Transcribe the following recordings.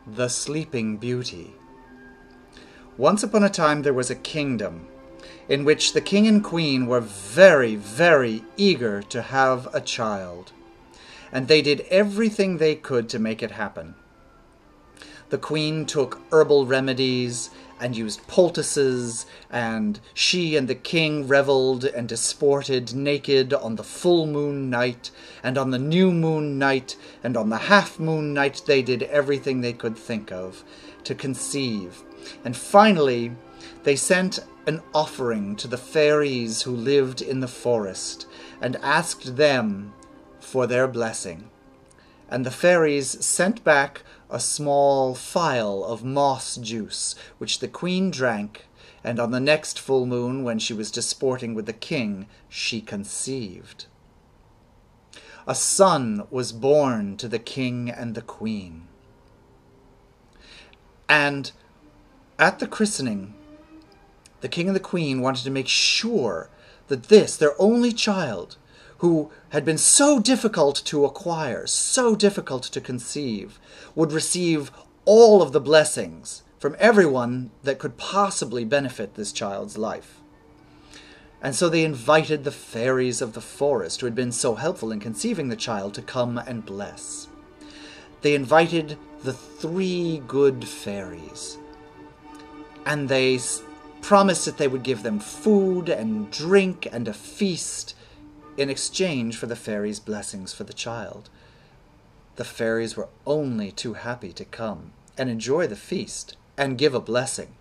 The Sleeping Beauty. Once upon a time there was a kingdom in which the king and queen were very, very eager to have a child, and they did everything they could to make it happen. The queen took herbal remedies and used poultices, and she and the king reveled and disported naked on the full moon night, and on the new moon night, and on the half moon night. They did everything they could think of to conceive. And finally, they sent an offering to the fairies who lived in the forest, and asked them for their blessing. And the fairies sent back a small phial of moss juice, which the queen drank, and on the next full moon, when she was disporting with the king, she conceived. A son was born to the king and the queen. And at the christening, the king and the queen wanted to make sure that this, their only child, who had been so difficult to acquire, so difficult to conceive, would receive all of the blessings from everyone that could possibly benefit this child's life. And so they invited the fairies of the forest, who had been so helpful in conceiving the child, to come and bless. They invited the 3 good fairies, and they promised that they would give them food and drink and a feast in exchange for the fairies' blessings for the child. The fairies were only too happy to come and enjoy the feast and give a blessing.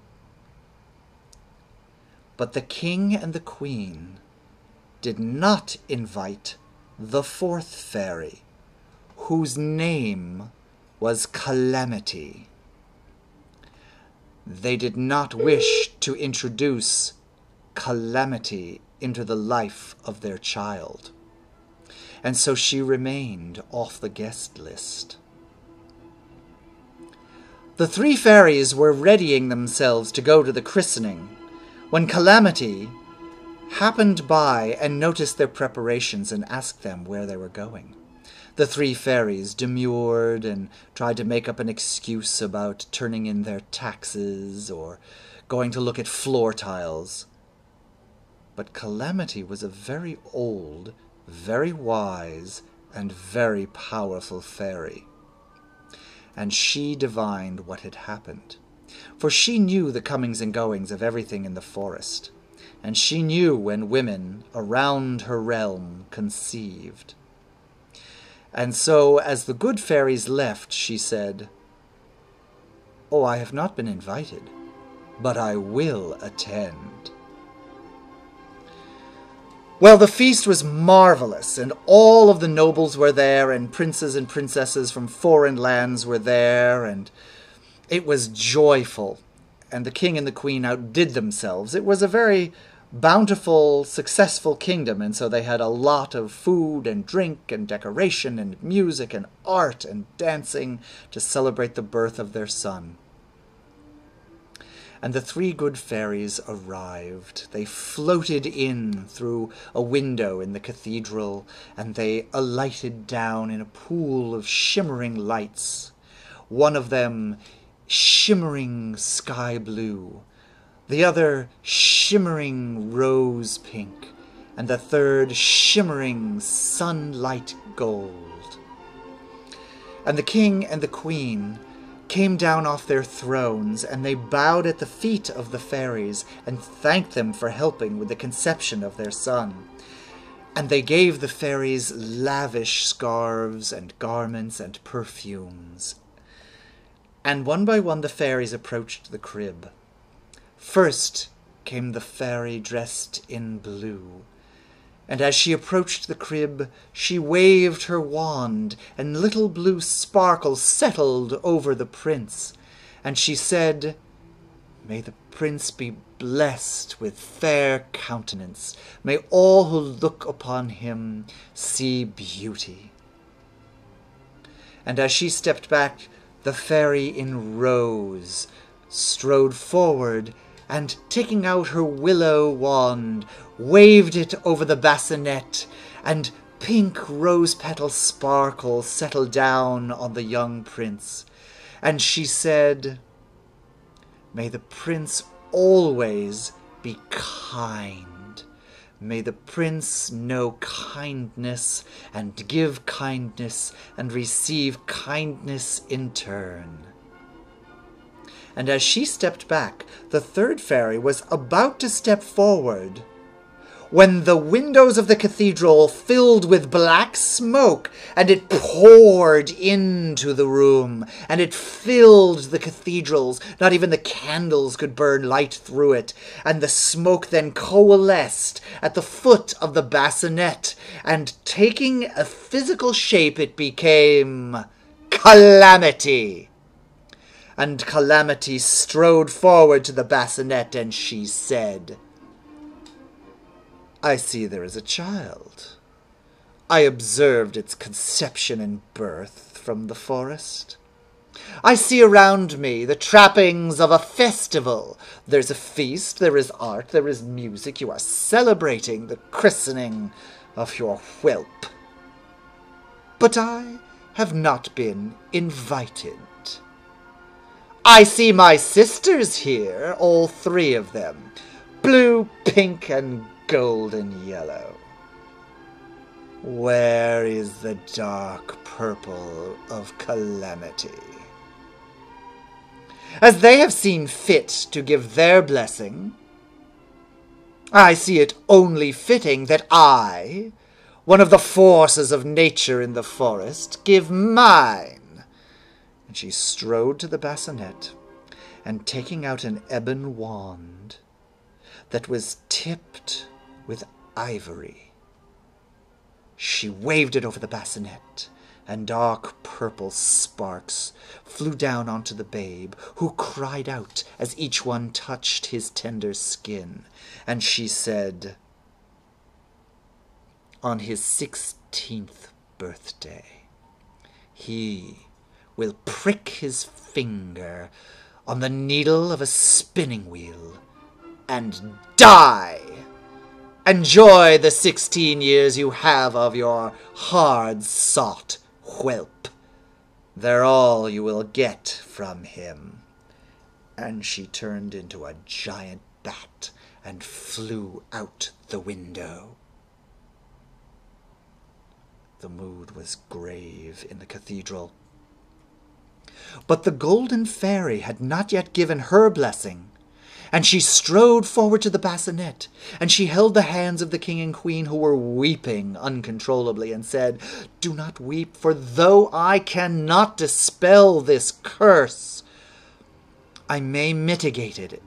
But the king and the queen did not invite the 4th fairy, whose name was Calamity. They did not wish to introduce Calamity into the life of their child, and so she remained off the guest list. The 3 fairies were readying themselves to go to the christening when Calamity happened by and noticed their preparations and asked them where they were going. The 3 fairies demurred and tried to make up an excuse about turning in their taxes or going to look at floor tiles. But Calamity was a very old, very wise, and very powerful fairy. And she divined what had happened, for she knew the comings and goings of everything in the forest, and she knew when women around her realm conceived. And so, as the good fairies left, she said, "Oh, I have not been invited, but I will attend." Well, the feast was marvelous, and all of the nobles were there, and princes and princesses from foreign lands were there, and it was joyful, and the king and the queen outdid themselves. It was a very bountiful, successful kingdom, and so they had a lot of food and drink and decoration and music and art and dancing to celebrate the birth of their son. And the 3 good fairies arrived. They floated in through a window in the cathedral, and they alighted down in a pool of shimmering lights. One of them shimmering sky blue, the other shimmering rose pink, and the third shimmering sunlight gold. And the king and the queen came down off their thrones, and they bowed at the feet of the fairies and thanked them for helping with the conception of their son. And they gave the fairies lavish scarves and garments and perfumes. And one by one the fairies approached the crib. First came the fairy dressed in blue, and as she approached the crib, she waved her wand, and little blue sparkles settled over the prince, and she said, "May the prince be blessed with fair countenance. May all who look upon him see beauty." And as she stepped back, the fairy in rose strode forward, and taking out her willow wand, waved it over the bassinet, and pink rose petal sparkle settled down on the young prince. and she said, "May the prince always be kind. May the prince know kindness and give kindness and receive kindness in turn." And as she stepped back, the third fairy was about to step forward when the windows of the cathedral filled with black smoke, and it poured into the room, and it filled the cathedrals. Not even the candles could burn light through it, and the smoke then coalesced at the foot of the bassinet, and taking a physical shape, it became Calamity. And Calamity strode forward to the bassinet, and she said, "I see there is a child. I observed its conception and birth from the forest. I see around me the trappings of a festival. There's a feast, there is art, there is music. You are celebrating the christening of your whelp. But I have not been invited. I see my sisters here, all three of them, blue, pink, and gold and yellow. Where is the dark purple of Calamity? As they have seen fit to give their blessing, I see it only fitting that I, one of the forces of nature in the forest, give mine." And she strode to the bassinet, and taking out an ebon wand that was tipped with ivory, she waved it over the bassinet, and dark purple sparks flew down onto the babe, who cried out as each one touched his tender skin. And she said, "On his 16th birthday, he will prick his finger on the needle of a spinning wheel and die. Enjoy the 16 years you have of your hard-sought whelp. They're all you will get from him." And she turned into a giant bat and flew out the window. The mood was grave in the cathedral. But the golden fairy had not yet given her blessing, and she strode forward to the bassinet, and she held the hands of the king and queen, who were weeping uncontrollably, and said, "Do not weep, for though I cannot dispel this curse, I may mitigate it."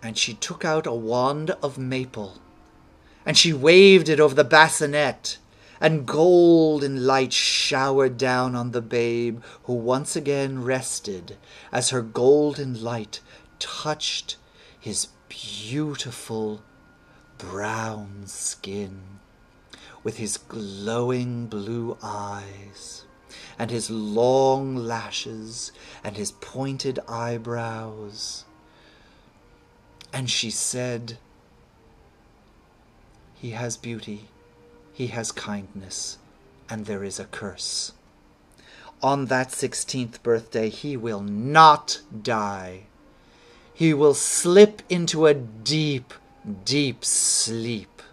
And she took out a wand of maple, and she waved it over the bassinet, and golden light showered down on the babe, who once again rested as her golden light touched his beautiful brown skin, with his glowing blue eyes, and his long lashes, and his pointed eyebrows. And she said, "He has beauty, he has kindness, and there is a curse. On that 16th birthday he will not die. He will slip into a deep, deep sleep.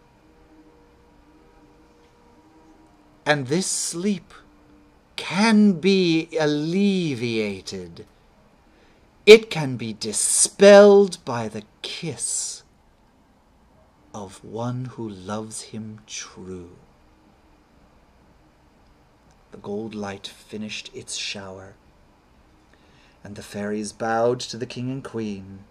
And this sleep can be alleviated. It can be dispelled by the kiss of one who loves him true." The gold light finished its shower, and the fairies bowed to the king and queen,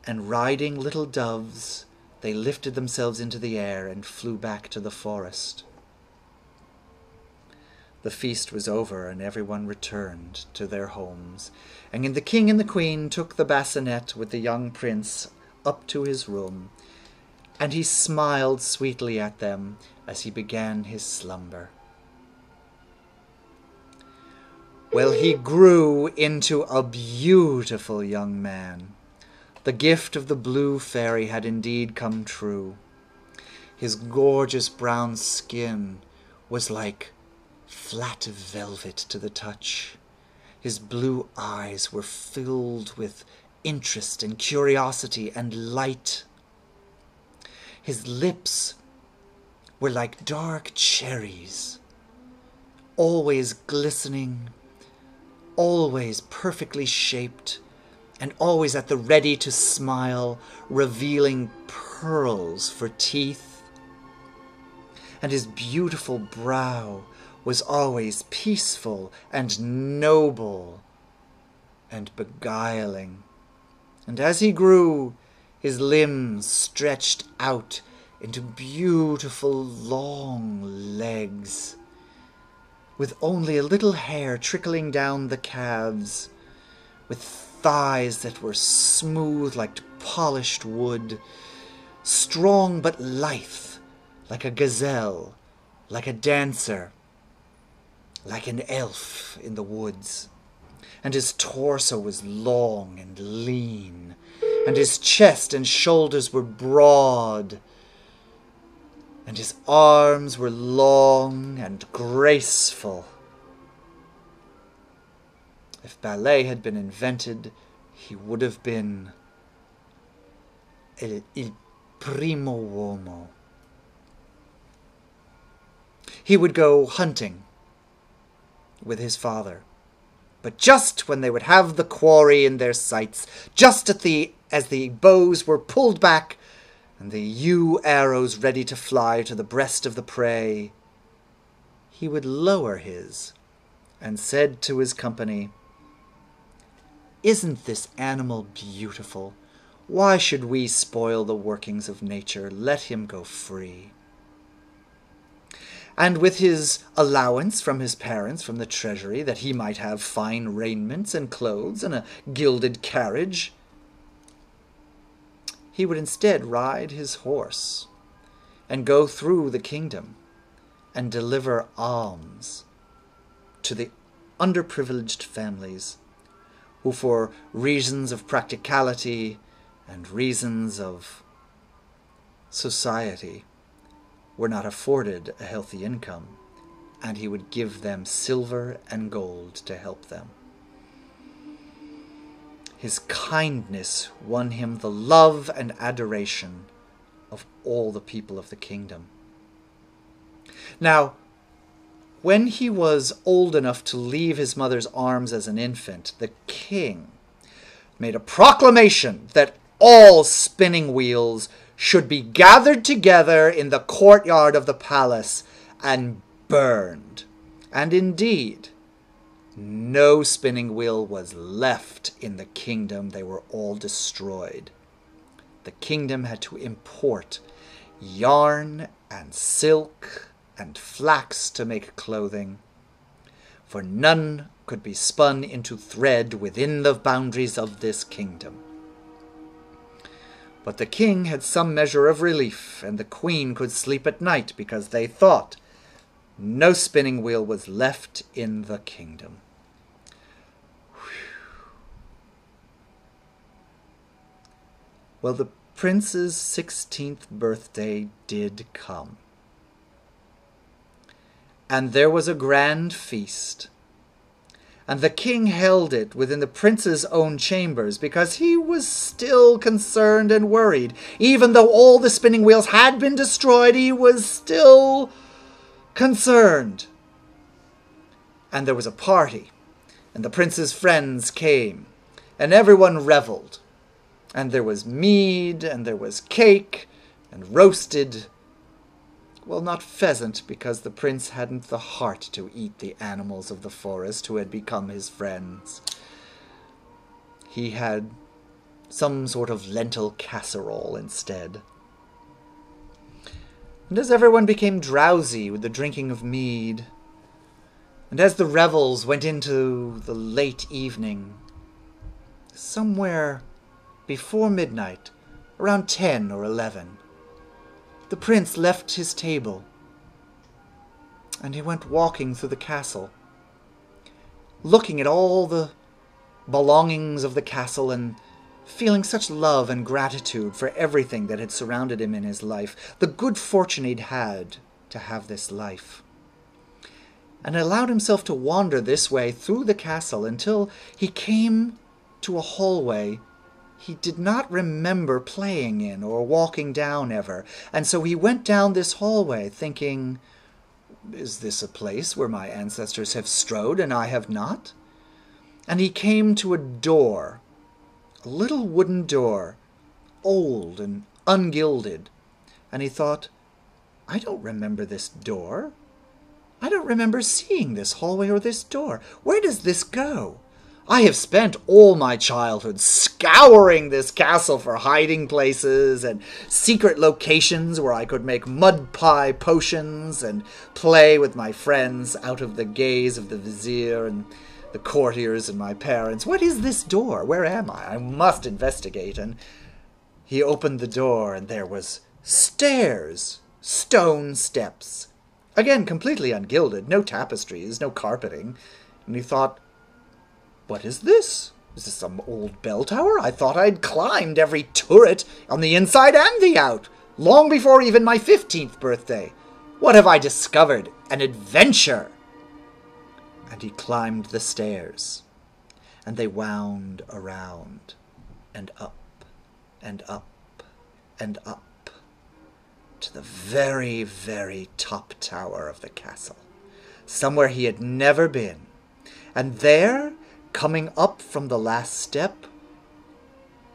and riding little doves, they lifted themselves into the air and flew back to the forest. The feast was over, and everyone returned to their homes, and the king and the queen took the bassinet with the young prince up to his room, and he smiled sweetly at them as he began his slumber. Well, he grew into a beautiful young man. The gift of the blue fairy had indeed come true. His gorgeous brown skin was like flat velvet to the touch, His blue eyes were filled with interest and curiosity and light. His lips were like dark cherries, always glistening, always perfectly shaped, and always at the ready to smile, revealing pearls for teeth. And his beautiful brow was always peaceful and noble and beguiling. And as he grew, his limbs stretched out into beautiful long legs, with only a little hair trickling down the calves, with thighs that were smooth like polished wood, strong but lithe, like a gazelle, like a dancer, like an elf in the woods. And his torso was long and lean, and his chest and shoulders were broad, and his arms were long and graceful. If ballet had been invented, he would have been il primo uomo. He would go hunting with his father, but just when they would have the quarry in their sights, just as the bows were pulled back and the yew arrows ready to fly to the breast of the prey, he would lower his and said to his company, "Isn't this animal beautiful? Why should we spoil the workings of nature? Let him go free." And with his allowance from his parents from the treasury, that he might have fine raiments and clothes and a gilded carriage, he would instead ride his horse and go through the kingdom and deliver alms to the underprivileged families who, for reasons of practicality and reasons of society, were not afforded a healthy income, and he would give them silver and gold to help them. His kindness won him the love and adoration of all the people of the kingdom. Now, when he was old enough to leave his mother's arms as an infant, the king made a proclamation that all spinning wheels should be gathered together in the courtyard of the palace and burned. And indeed, no spinning wheel was left in the kingdom. They were all destroyed. The kingdom had to import yarn and silk and flax to make clothing, for none could be spun into thread within the boundaries of this kingdom. But the king had some measure of relief, and the queen could sleep at night, because they thought no spinning wheel was left in the kingdom. Well, the prince's 16th birthday did come, and there was a grand feast. And the king held it within the prince's own chambers, because he was still concerned and worried. Even though all the spinning wheels had been destroyed, he was still concerned. And there was a party, and the prince's friends came, and everyone reveled. And there was mead, and there was cake, and roasted, well, not pheasant, because the prince hadn't the heart to eat the animals of the forest who had become his friends. He had some sort of lentil casserole instead. And as everyone became drowsy with the drinking of mead, and as the revels went into the late evening, somewhere before midnight, around 10 or 11, the prince left his table, and he went walking through the castle, looking at all the belongings of the castle and feeling such love and gratitude for everything that had surrounded him in his life, the good fortune he'd had to have this life. and allowed himself to wander this way through the castle until he came to a hallway he did not remember playing in or walking down ever. And so he went down this hallway thinking, is this a place where my ancestors have strode and I have not? And he came to a door, a little wooden door, old and ungilded. And he thought, I don't remember this door. I don't remember seeing this hallway or this door. Where does this go? I have spent all my childhood scouring this castle for hiding places and secret locations where I could make mud pie potions and play with my friends out of the gaze of the vizier and the courtiers and my parents. What is this door? Where am I? I must investigate. And he opened the door, and there was stairs, stone steps. Again, completely ungilded, no tapestries, no carpeting. And he thought, what is this? Is this some old bell tower? I thought I'd climbed every turret on the inside and the out, long before even my 15th birthday. What have I discovered? An adventure! And he climbed the stairs, and they wound around, and up, and up, and up, to the very, very top tower of the castle, somewhere he had never been. And there, coming up from the last step,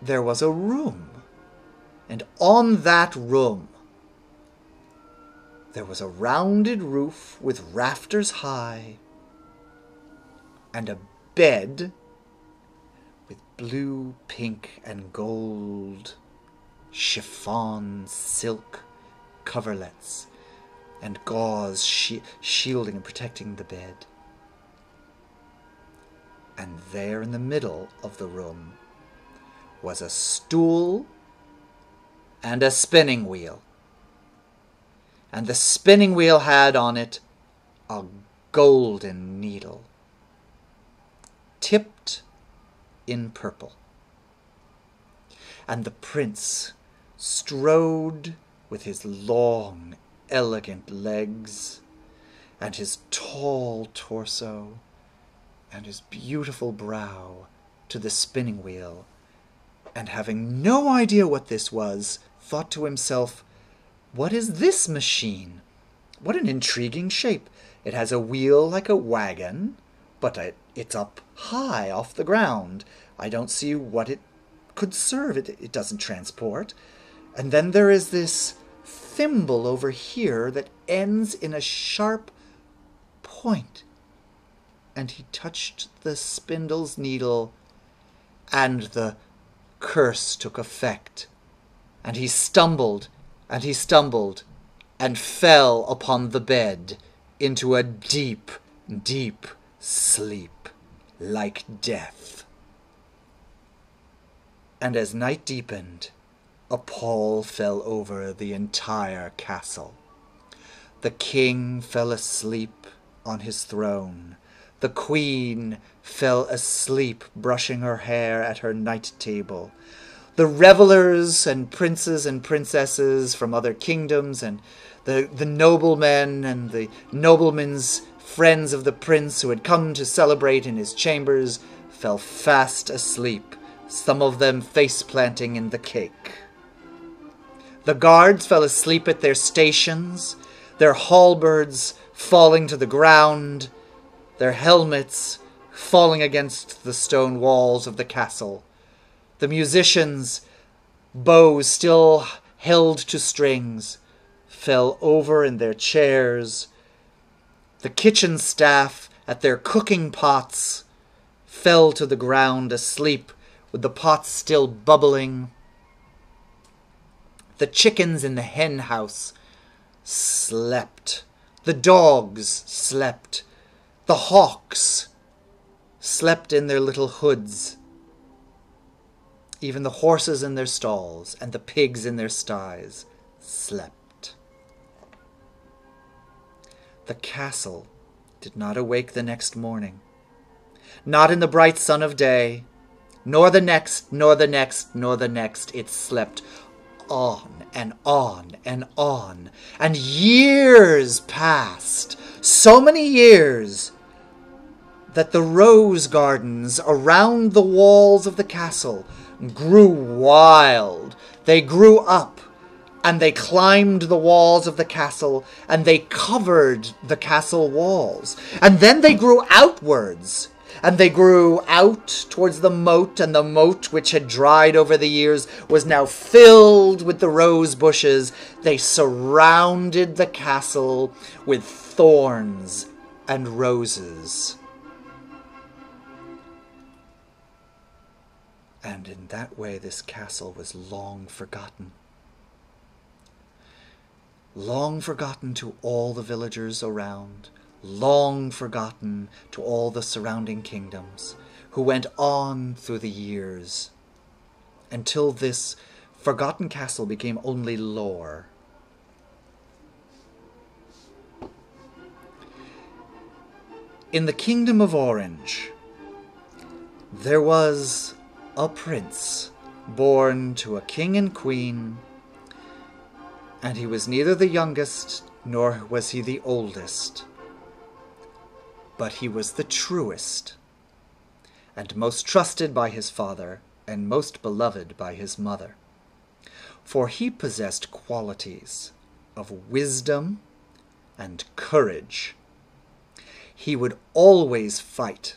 there was a room. And on that room, there was a rounded roof with rafters high, and a bed with blue, pink, and gold chiffon silk coverlets and gauze shielding and protecting the bed. And there in the middle of the room was a stool and a spinning wheel. And the spinning wheel had on it a golden needle, tipped in purple. And the prince strode with his long, elegant legs, and his tall torso, and his beautiful brow to the spinning wheel, and having no idea what this was, thought to himself, what is this machine? What an intriguing shape. It has a wheel like a wagon, but it's up high off the ground. I don't see what it could serve. It doesn't transport. And then there is this thimble over here that ends in a sharp point. And he touched the spindle's needle, and the curse took effect. And he stumbled, and he stumbled, and fell upon the bed into a deep, deep sleep, like death. And as night deepened, a pall fell over the entire castle. The king fell asleep on his throne. The queen fell asleep brushing her hair at her night table. The revelers and princes and princesses from other kingdoms, and the noblemen and the noblemen's friends of the prince who had come to celebrate in his chambers, fell fast asleep, some of them face-planting in the cake. The guards fell asleep at their stations, their halberds falling to the ground, their helmets falling against the stone walls of the castle. The musicians, bows still held to strings, fell over in their chairs. The kitchen staff at their cooking pots fell to the ground asleep, with the pots still bubbling. The chickens in the hen house slept. The dogs slept. The hawks slept in their little hoods. Even the horses in their stalls and the pigs in their sties slept. The castle did not awake the next morning, not in the bright sun of day, nor the next, nor the next, nor the next. It slept on and on and on, and years passed, so many years, that the rose gardens around the walls of the castle grew wild. They grew up, and they climbed the walls of the castle, and they covered the castle walls. And then they grew outwards, and they grew out towards the moat, and the moat, which had dried over the years, was now filled with the rose bushes. They surrounded the castle with thorns and roses. And in that way, this castle was long forgotten. Long forgotten to all the villagers around, long forgotten to all the surrounding kingdoms, who went on through the years, until this forgotten castle became only lore. In the Kingdom of Orange, there was a prince born to a king and queen, and he was neither the youngest nor was he the oldest, but he was the truest, and most trusted by his father, and most beloved by his mother. For he possessed qualities of wisdom and courage. He would always fight,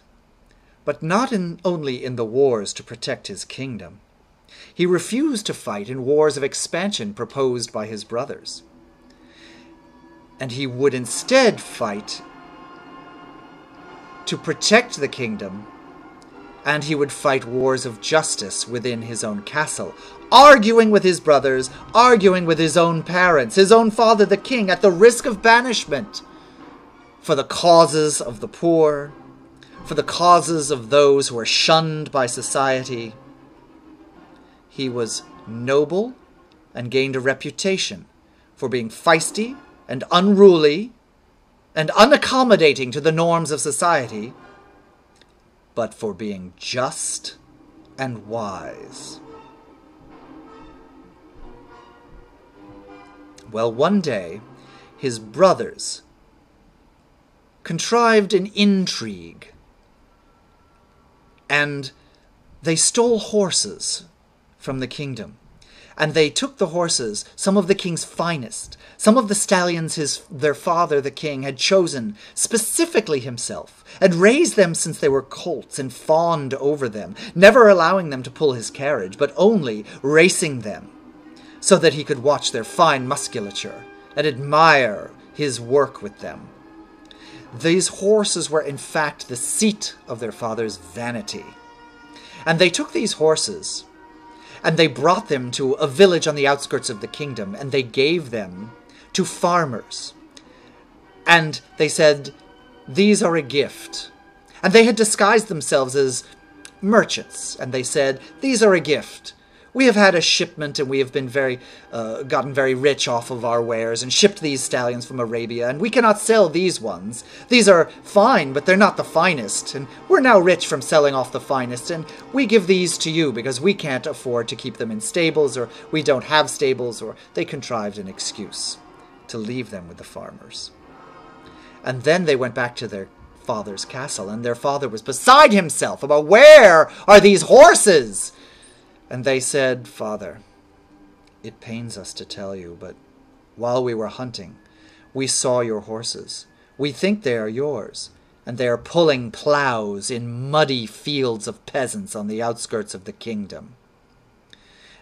but not only in the wars to protect his kingdom. He refused to fight in wars of expansion proposed by his brothers. And he would instead fight to protect the kingdom, and he would fight wars of justice within his own castle, arguing with his brothers, arguing with his own parents, his own father, the king, at the risk of banishment, for the causes of the poor, for the causes of those who are shunned by society. He was noble and gained a reputation for being feisty and unruly and unaccommodating to the norms of society, but for being just and wise. Well, one day, his brothers contrived an intrigue, and they stole horses from the kingdom. And they took the horses, some of the king's finest, some of the stallions their father, the king, had chosen specifically himself, and raised them since they were colts, and fawned over them, never allowing them to pull his carriage, but only racing them, so that he could watch their fine musculature and admire his work with them. These horses were in fact the seat of their father's vanity. And they took these horses, and they brought them to a village on the outskirts of the kingdom, and they gave them to farmers. And they said, "These are a gift." And they had disguised themselves as merchants, and they said, "These are a gift. We have had a shipment, and we have been gotten very rich off of our wares, and shipped these stallions from Arabia, and we cannot sell these ones. These are fine, but they're not the finest, and we're now rich from selling off the finest, and we give these to you because we can't afford to keep them in stables, or we don't have stables," or they contrived an excuse to leave them with the farmers. And then they went back to their father's castle, and their father was beside himself about, "Where are these horses?" And they said, "Father, it pains us to tell you, but while we were hunting, we saw your horses. We think they are yours, and they are pulling plows in muddy fields of peasants on the outskirts of the kingdom.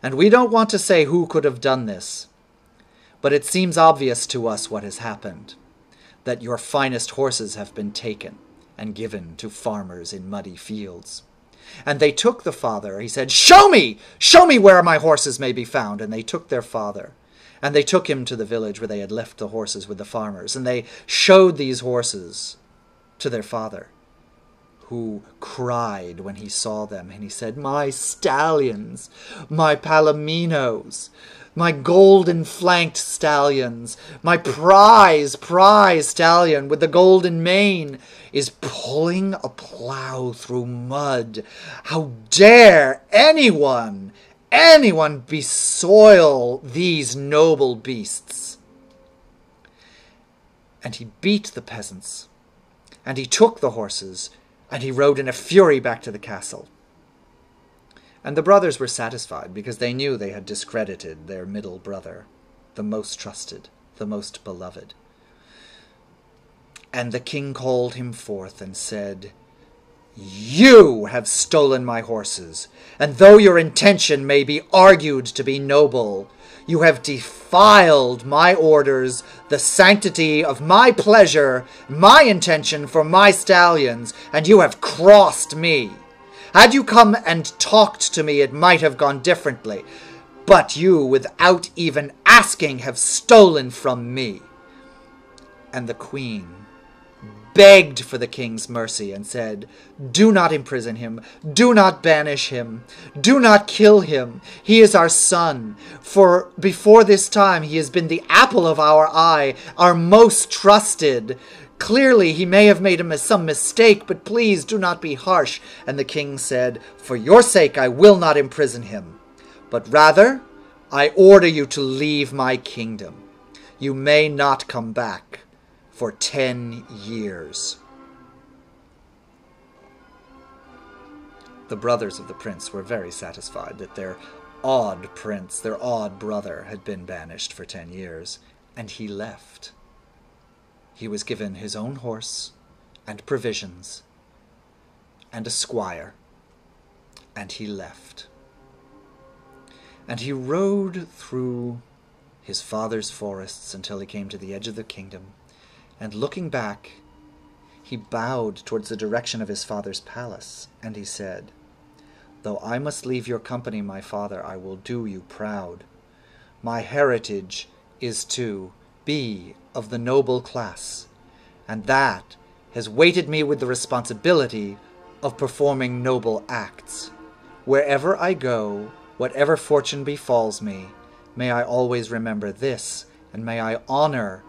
And we don't want to say who could have done this, but it seems obvious to us what has happened, that your finest horses have been taken and given to farmers in muddy fields." And they took the father. He said, Show me where my horses may be found." And they took their father, and they took him to the village where they had left the horses with the farmers. And they showed these horses to their father, who cried when he saw them. And he said, "My stallions, my palominos, my golden-flanked stallions, my prize stallion with the golden mane is pulling a plow through mud. How dare anyone anyone besoil these noble beasts?" And he beat the peasants, and he took the horses, and he rode in a fury back to the castle. And the brothers were satisfied, because they knew they had discredited their middle brother, the most trusted, the most beloved. And the king called him forth and said, "You have stolen my horses, and though your intention may be argued to be noble, you have defiled my orders, the sanctity of my pleasure, my intention for my stallions, and you have crossed me. Had you come and talked to me, it might have gone differently, but you, without even asking, have stolen from me." And the queen begged for the king's mercy and said, "Do not imprison him, do not banish him, do not kill him. He is our son, for before this time he has been the apple of our eye, our most trusted. Clearly he may have made some mistake, but please do not be harsh." And the king said, "For your sake I will not imprison him, but rather I order you to leave my kingdom. You may not come back for 10 years. The brothers of the prince were very satisfied that their odd prince, their odd brother, had been banished for 10 years, and he left. He was given his own horse, and provisions, and a squire, and he left. And he rode through his father's forests until he came to the edge of the kingdom, and looking back, he bowed towards the direction of his father's palace, and he said, "Though I must leave your company, my father, I will do you proud. My heritage is to be of the noble class, and that has weighted me with the responsibility of performing noble acts. Wherever I go, whatever fortune befalls me, may I always remember this, and may I honor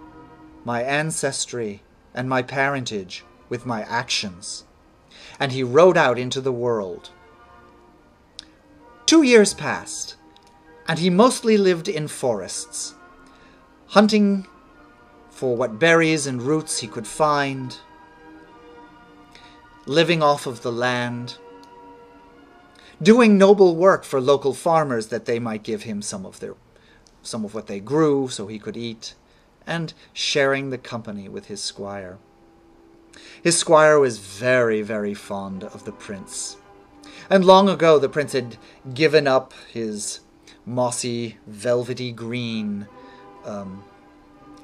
my ancestry and my parentage with my actions." And he rode out into the world. 2 years passed, and he mostly lived in forests, hunting for what berries and roots he could find, living off of the land, doing noble work for local farmers that they might give him some of what they grew so he could eat, and sharing the company with his squire. His squire was very, very fond of the prince, and long ago the prince had given up his mossy, velvety green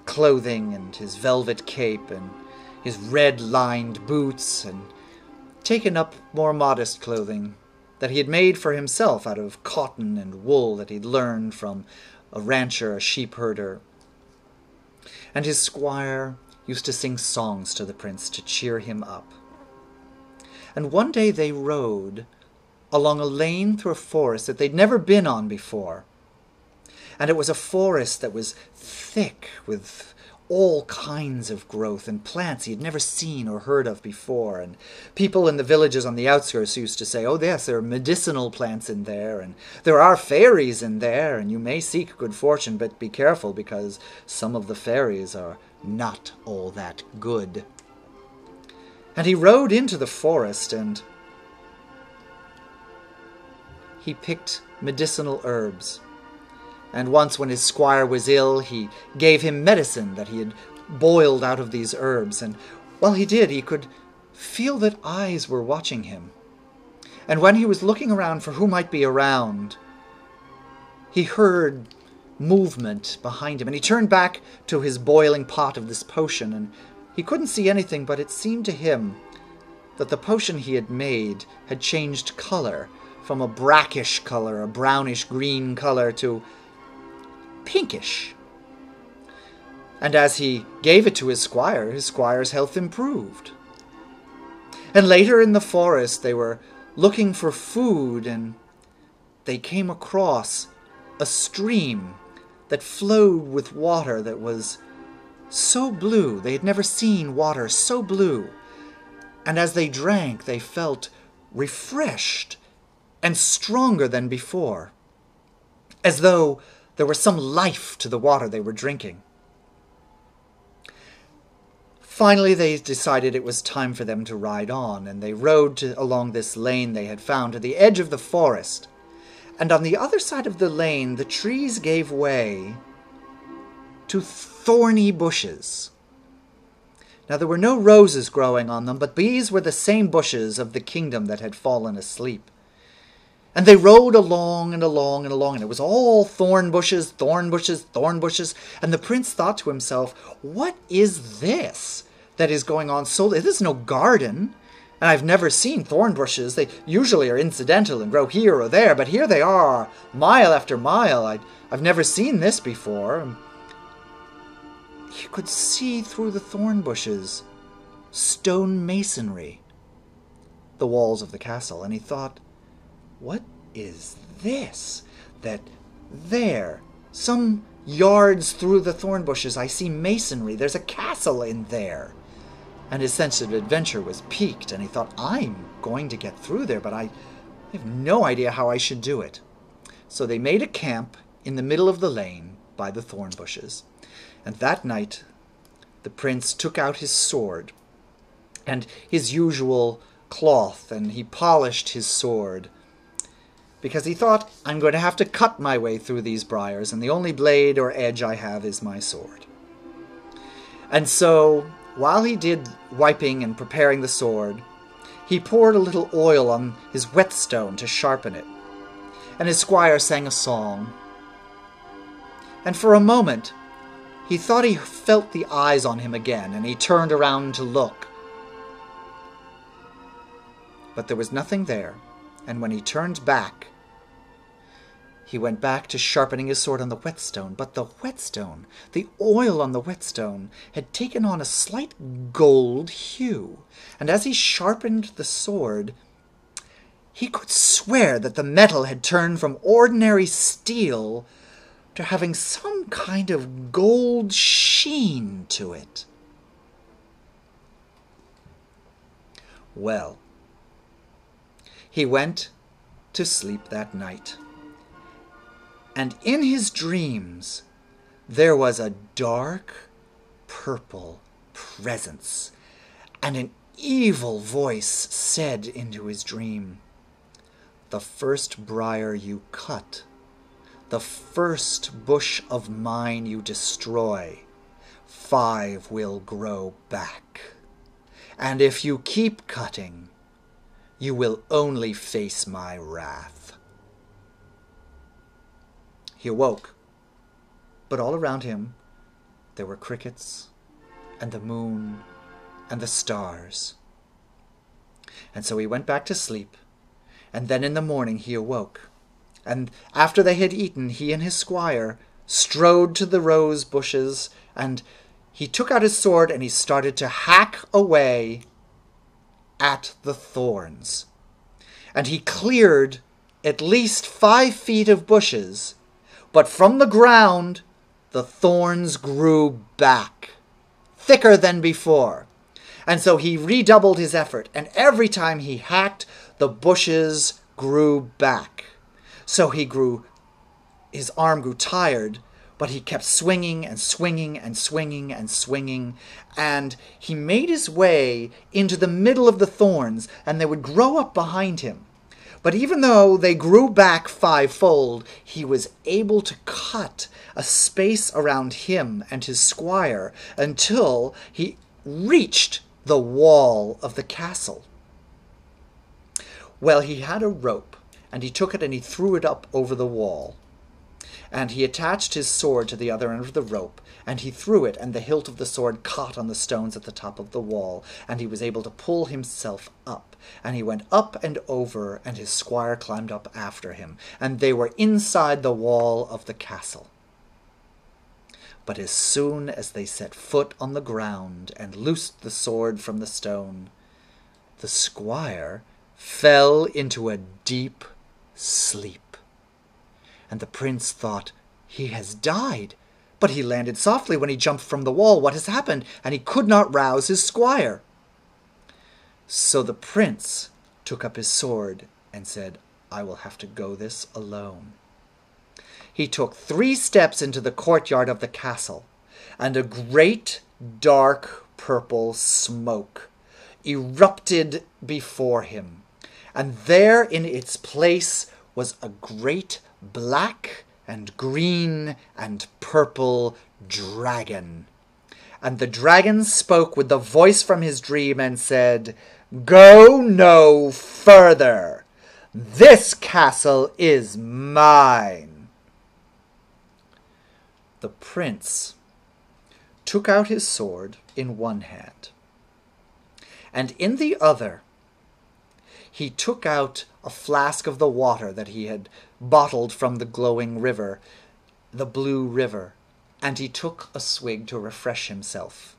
clothing and his velvet cape and his red-lined boots, and taken up more modest clothing that he had made for himself out of cotton and wool that he'd learned from a rancher, a sheep herder. And his squire used to sing songs to the prince to cheer him up. And one day they rode along a lane through a forest that they'd never been on before. And it was a forest that was thick with all kinds of growth and plants he had never seen or heard of before. And people in the villages on the outskirts used to say, "Oh yes, there are medicinal plants in there, and there are fairies in there, and you may seek good fortune, but be careful because some of the fairies are not all that good." And he rode into the forest, and he picked medicinal herbs. And once when his squire was ill, he gave him medicine that he had boiled out of these herbs. And while he did, he could feel that eyes were watching him. And when he was looking around for who might be around, he heard movement behind him. And he turned back to his boiling pot of this potion, and he couldn't see anything, but it seemed to him that the potion he had made had changed color from a brackish color, a brownish-green color, to pinkish. And as he gave it to his squire's health improved. And later in the forest they were looking for food, and they came across a stream that flowed with water that was so blue. They had never seen water so blue. And as they drank, they felt refreshed and stronger than before. as though there was some life to the water they were drinking. Finally, they decided it was time for them to ride on, and they rode along this lane they had found to the edge of the forest. And on the other side of the lane, the trees gave way to thorny bushes. Now, there were no roses growing on them, but these were the same bushes of the kingdom that had fallen asleep. And they rode along and along and along, and it was all thorn bushes, thorn bushes, thorn bushes. And the prince thought to himself, what is this that is going on so? This is no garden, and I've never seen thorn bushes. They usually are incidental and grow here or there, but here they are, mile after mile. I've never seen this before. He could see through the thorn bushes stone masonry, the walls of the castle, and he thought, what is this? That there, some yards through the thorn bushes, I see masonry. There's a castle in there. And his sense of adventure was piqued, and he thought, I'm going to get through there, but I have no idea how I should do it. So they made a camp in the middle of the lane by the thorn bushes. And that night, the prince took out his sword and his usual cloth, and he polished his sword, because he thought, I'm going to have to cut my way through these briars, and the only blade or edge I have is my sword. And so, while he did wiping and preparing the sword, he poured a little oil on his whetstone to sharpen it, and his squire sang a song. And for a moment, he thought he felt the eyes on him again, and he turned around to look. But there was nothing there, and when he turned back, he went back to sharpening his sword on the whetstone. But the whetstone, the oil on the whetstone, had taken on a slight gold hue, and as he sharpened the sword, he could swear that the metal had turned from ordinary steel to having some kind of gold sheen to it. Well, he went to sleep that night, and in his dreams there was a dark purple presence, and an evil voice said into his dream, the first briar you cut, the first bush of mine you destroy, 5 will grow back. And if you keep cutting, you will only face my wrath. He awoke, but all around him there were crickets and the moon and the stars. And so he went back to sleep, and then in the morning he awoke. And after they had eaten, he and his squire strode to the rose bushes, and he took out his sword and he started to hack away at the thorns. And he cleared at least 5 feet of bushes, but from the ground the thorns grew back, thicker than before. And so he redoubled his effort, and every time he hacked, the bushes grew back. So his arm grew tired, but he kept swinging and swinging and swinging and swinging, and he made his way into the middle of the thorns, and they would grow up behind him. But even though they grew back 5-fold, he was able to cut a space around him and his squire until he reached the wall of the castle. Well, he had a rope, and he took it and he threw it up over the wall. And he attached his sword to the other end of the rope, and he threw it, and the hilt of the sword caught on the stones at the top of the wall, and he was able to pull himself up. And he went up and over, and his squire climbed up after him, and they were inside the wall of the castle. But as soon as they set foot on the ground and loosed the sword from the stone, the squire fell into a deep sleep. And the prince thought, he has died. But he landed softly when he jumped from the wall. What has happened? And he could not rouse his squire. So the prince took up his sword and said, I will have to go this alone. he took 3 steps into the courtyard of the castle, and a great dark purple smoke erupted before him, and there in its place was a great black and green and purple dragon. And the dragon spoke with the voice from his dream and said, "Go no further. This castle is mine." The prince took out his sword in one hand, and in the other he took out a flask of the water that he had bottled from the glowing river, the blue river, and he took a swig to refresh himself.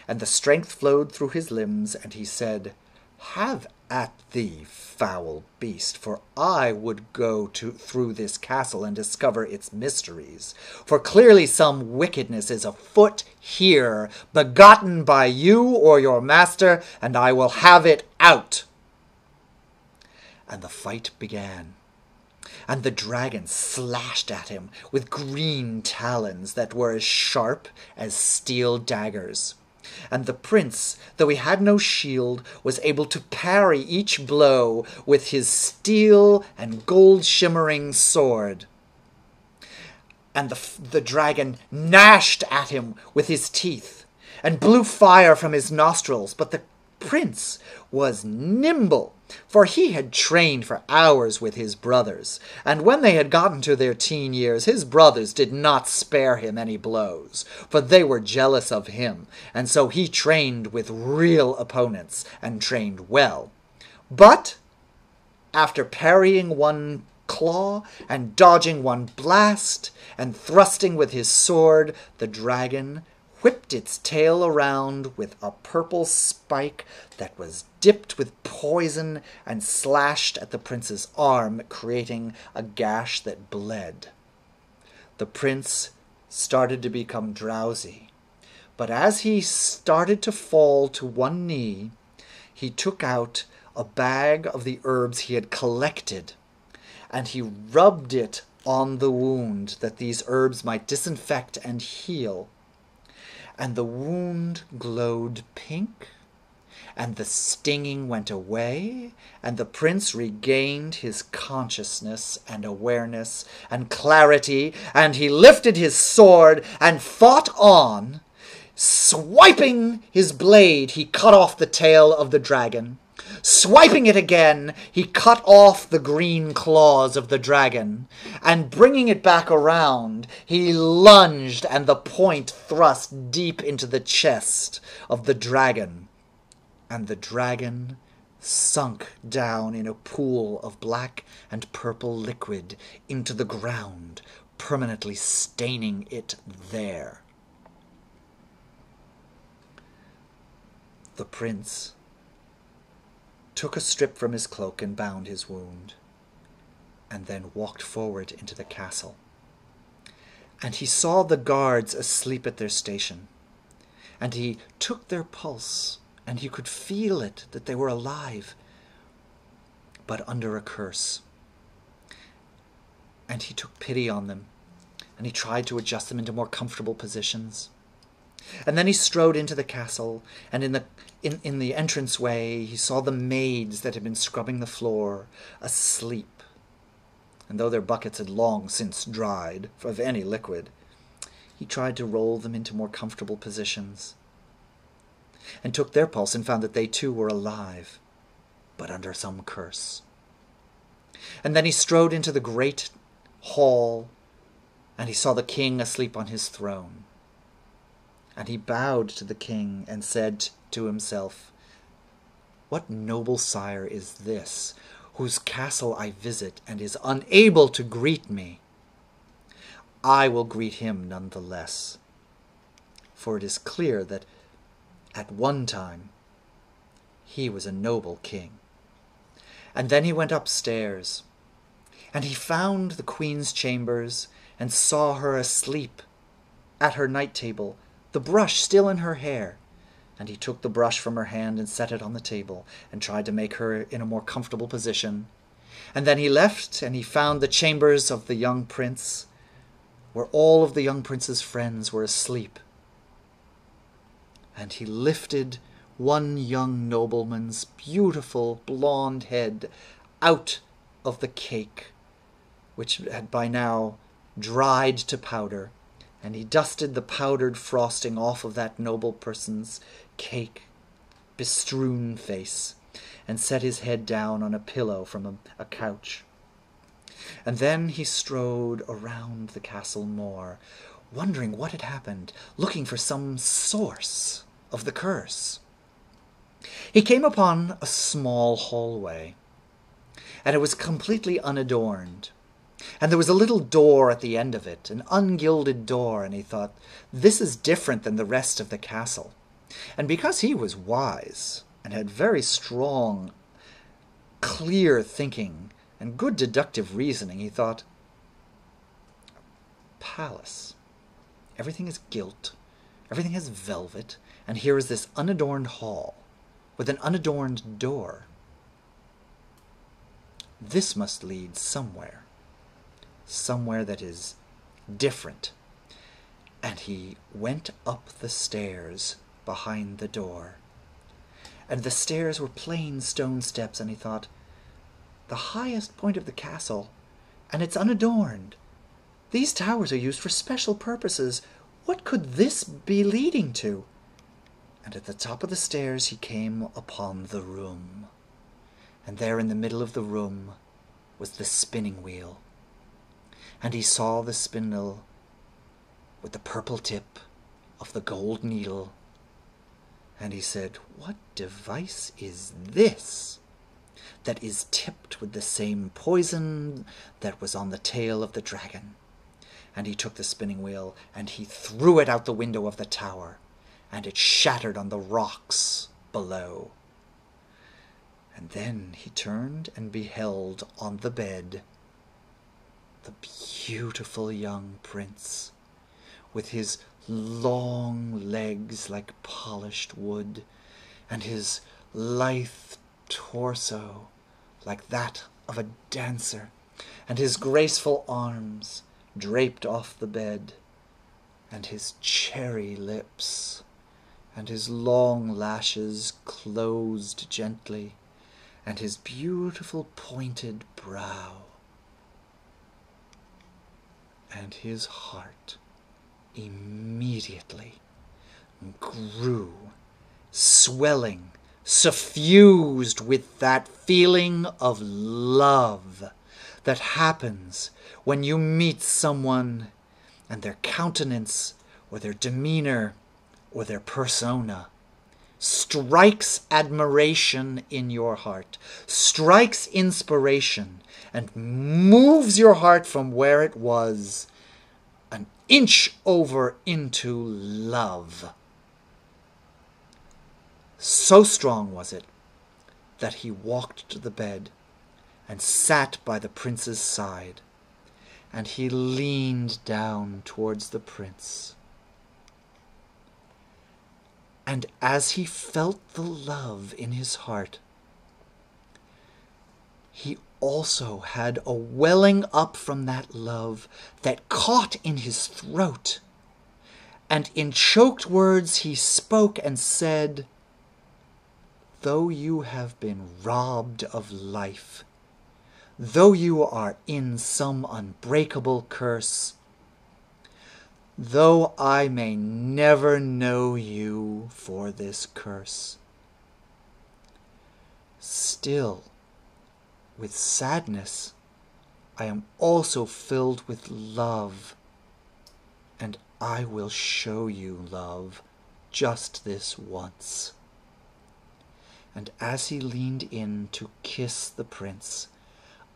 And the strength flowed through his limbs, and he said, "Have at thee, foul beast, for I would go through this castle and discover its mysteries. For clearly some wickedness is afoot here, begotten by you or your master, and I will have it out." And the fight began, and the dragon slashed at him with green talons that were as sharp as steel daggers. And the prince, though he had no shield, was able to parry each blow with his steel and gold-shimmering sword. And the dragon gnashed at him with his teeth and blew fire from his nostrils, but the prince was nimble, for he had trained for hours with his brothers, and when they had gotten to their teen years, his brothers did not spare him any blows, for they were jealous of him, and so he trained with real opponents, and trained well. But after parrying one claw, and dodging one blast, and thrusting with his sword, the dragon whipped its tail around with a purple spike that was dipped with poison and slashed at the prince's arm, creating a gash that bled. The prince started to become drowsy, but as he started to fall to one knee, he took out a bag of the herbs he had collected, and he rubbed it on the wound that these herbs might disinfect and heal. And the wound glowed pink, and the stinging went away, and the prince regained his consciousness and awareness and clarity, and he lifted his sword and fought on. Swiping his blade, he cut off the tail of the dragon. Swiping it again, he cut off the green claws of the dragon, and bringing it back around, he lunged, and the point thrust deep into the chest of the dragon, and the dragon sunk down in a pool of black and purple liquid into the ground, permanently staining it there. The prince took a strip from his cloak and bound his wound, and then walked forward into the castle. And he saw the guards asleep at their station, and he took their pulse, and he could feel it, that they were alive, but under a curse. And he took pity on them, and he tried to adjust them into more comfortable positions. And then he strode into the castle, and in the entranceway he saw the maids that had been scrubbing the floor asleep. And though their buckets had long since dried of any liquid, he tried to roll them into more comfortable positions, and took their pulse and found that they too were alive, but under some curse. And then he strode into the great hall, and he saw the king asleep on his throne. And he bowed to the king and said to himself, "What noble sire is this, whose castle I visit and is unable to greet me? I will greet him none the less, for it is clear that at one time he was a noble king." And then he went upstairs, and he found the queen's chambers and saw her asleep at her night table, the brush still in her hair. And he took the brush from her hand and set it on the table and tried to make her in a more comfortable position. And then he left, and he found the chambers of the young prince, where all of the young prince's friends were asleep. And he lifted one young nobleman's beautiful blonde head out of the cake, which had by now dried to powder, and he dusted the powdered frosting off of that noble person's cake bestrewn face, and set his head down on a pillow from a couch. And then he strode around the castle more, wondering what had happened, looking for some source of the curse. He came upon a small hallway, and it was completely unadorned. And there was a little door at the end of it, an ungilded door, and he thought, this is different than the rest of the castle. And because he was wise and had very strong, clear thinking and good deductive reasoning, he thought, palace. Everything is gilt, everything has velvet, and here is this unadorned hall with an unadorned door. This must lead somewhere that is different. And he went up the stairs behind the door. And the stairs were plain stone steps, and he thought, the highest point of the castle, and it's unadorned. These towers are used for special purposes. What could this be leading to? And at the top of the stairs he came upon the room. And there in the middle of the room was the spinning wheel. And he saw the spindle with the purple tip of the gold needle. And he said, what device is this that is tipped with the same poison that was on the tail of the dragon? And he took the spinning wheel and he threw it out the window of the tower, and it shattered on the rocks below. And then he turned and beheld on the bed the beautiful young prince, with his long legs like polished wood, and his lithe torso like that of a dancer, and his graceful arms draped off the bed, and his cherry lips, and his long lashes closed gently, and his beautiful pointed brow. And his heart immediately grew, swelling, suffused with that feeling of love that happens when you meet someone and their countenance or their demeanor or their persona strikes admiration in your heart, strikes inspiration, and moves your heart from where it was an inch over into love. So strong was it that he walked to the bed and sat by the prince's side, and he leaned down towards the prince. And as he felt the love in his heart, he also had a welling up from that love that caught in his throat. And in choked words he spoke and said, though you have been robbed of life, though you are in some unbreakable curse, though I may never know you for this curse, still, with sadness, I am also filled with love, and I will show you love just this once. And as he leaned in to kiss the prince,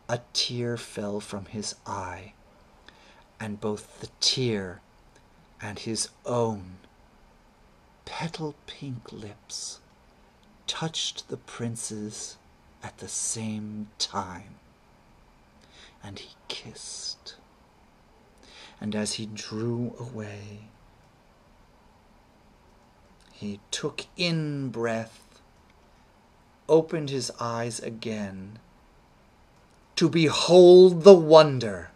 a tear fell from his eye, and both the tear and his own petal-pink lips touched the prince's at the same time, and he kissed. And as he drew away, he took in breath, opened his eyes again, to behold the wonder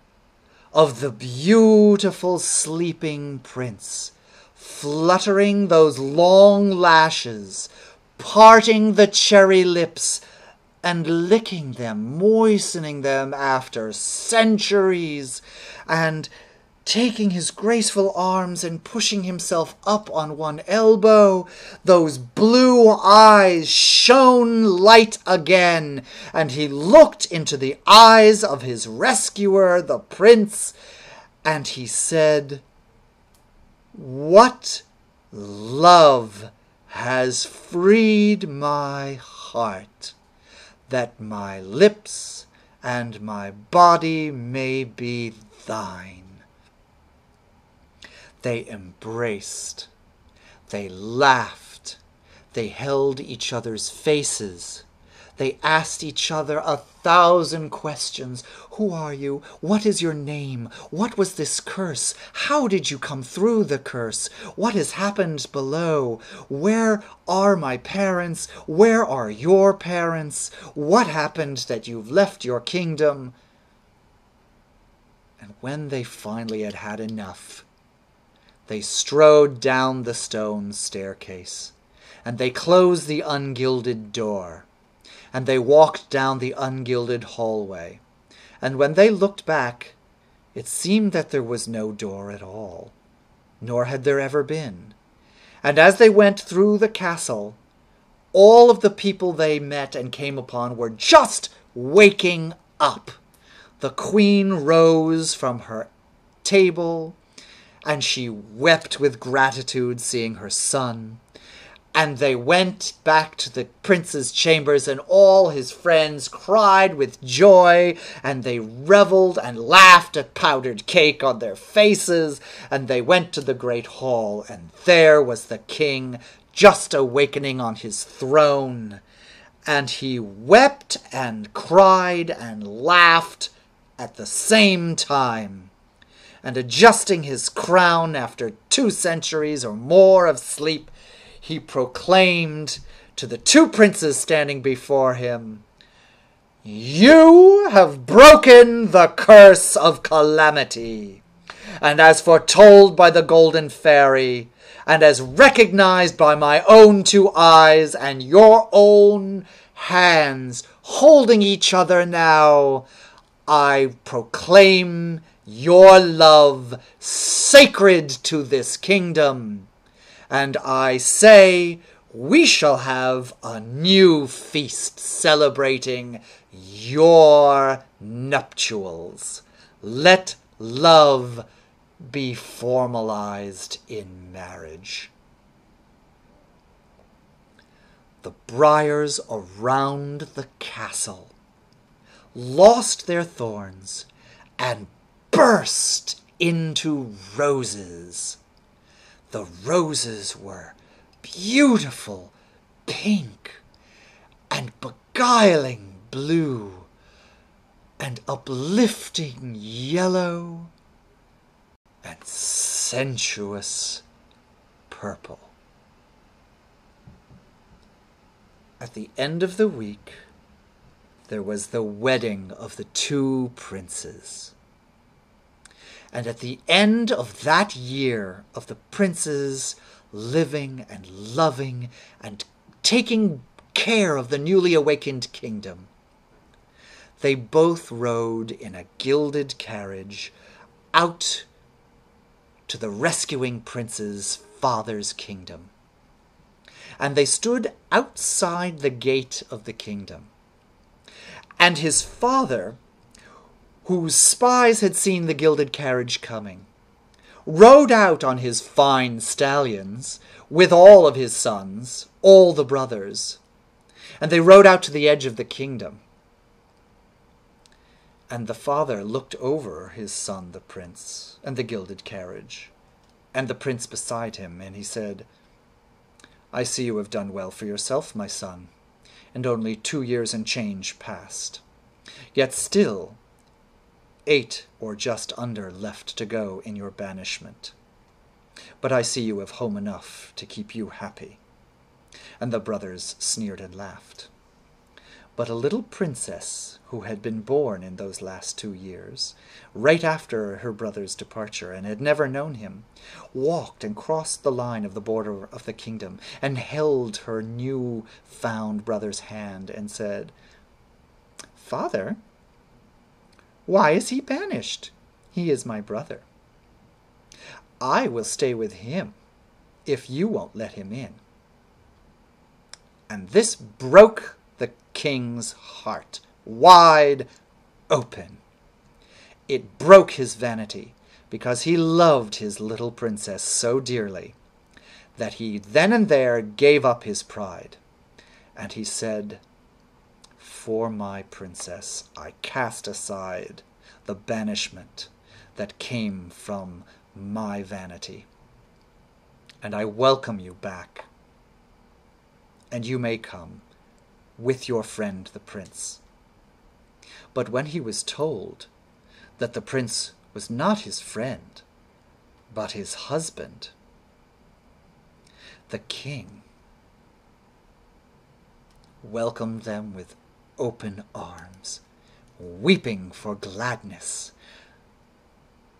of the beautiful sleeping prince, fluttering those long lashes, parting the cherry lips, and licking them, moistening them after centuries, and taking his graceful arms and pushing himself up on one elbow. Those blue eyes shone light again, and he looked into the eyes of his rescuer, the prince, and he said, "What love has freed my heart, that my lips and my body may be thine." They embraced, they laughed, they held each other's faces, they asked each other 1,000 questions. Who are you? What is your name? What was this curse? How did you come through the curse? What has happened below? Where are my parents? Where are your parents? What happened that you've left your kingdom? And when they finally had had enough, they strode down the stone staircase, and they closed the ungilded door, and they walked down the ungilded hallway. And when they looked back, it seemed that there was no door at all, nor had there ever been. And as they went through the castle, all of the people they met and came upon were just waking up. The queen rose from her table, and she wept with gratitude seeing her son. And they went back to the prince's chambers, and all his friends cried with joy, and they reveled and laughed at powdered cake on their faces. And they went to the great hall, and there was the king just awakening on his throne. And he wept and cried and laughed at the same time. And adjusting his crown after 2 centuries or more of sleep, he proclaimed to the 2 princes standing before him, "You have broken the curse of Calamity, and as foretold by the golden fairy, and as recognized by my own 2 eyes and your own hands holding each other now, I proclaim your love sacred to this kingdom. And I say we shall have a new feast celebrating your nuptials. Let love be formalized in marriage." The briars around the castle lost their thorns and burst into roses. The roses were beautiful pink and beguiling blue and uplifting yellow and sensuous purple. At the end of the week, there was the wedding of the 2 princes. And at the end of that year of the princes living and loving and taking care of the newly awakened kingdom, they both rode in a gilded carriage out to the rescuing prince's father's kingdom. And they stood outside the gate of the kingdom. And his father, whose spies had seen the gilded carriage coming, rode out on his fine stallions with all of his sons, all the brothers, and they rode out to the edge of the kingdom. And the father looked over his son, the prince, and the gilded carriage, and the prince beside him, and he said, "I see you have done well for yourself, my son, and only 2 years and change past. Yet still 8 or just under left to go in your banishment. But I see you have home enough to keep you happy." And the brothers sneered and laughed. But a little princess who had been born in those last 2 years, right after her brother's departure, and had never known him, walked and crossed the line of the border of the kingdom and held her new-found brother's hand and said, "Father, why is he banished? He is my brother. I will stay with him if you won't let him in." And this broke the king's heart wide open. It broke his vanity, because he loved his little princess so dearly that he then and there gave up his pride. And he said, "For my princess I cast aside the banishment that came from my vanity, and I welcome you back. And you may come with your friend the prince." But when he was told that the prince was not his friend, but his husband, the king welcomed them with open arms, weeping for gladness.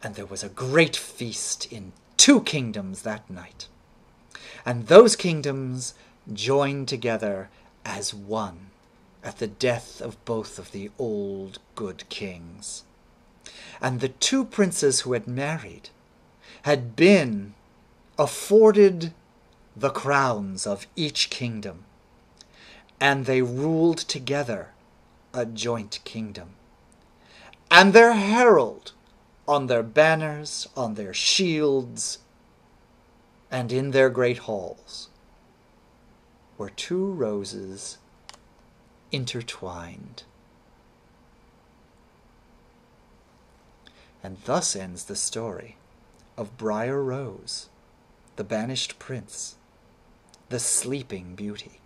And there was a great feast in 2 kingdoms that night, and those kingdoms joined together as one at the death of both of the old good kings. And the 2 princes who had married had been afforded the crowns of each kingdom, and they ruled together a joint kingdom. And their herald on their banners, on their shields, and in their great halls were 2 roses intertwined. And thus ends the story of Briar Rose, the banished prince, the sleeping beauty.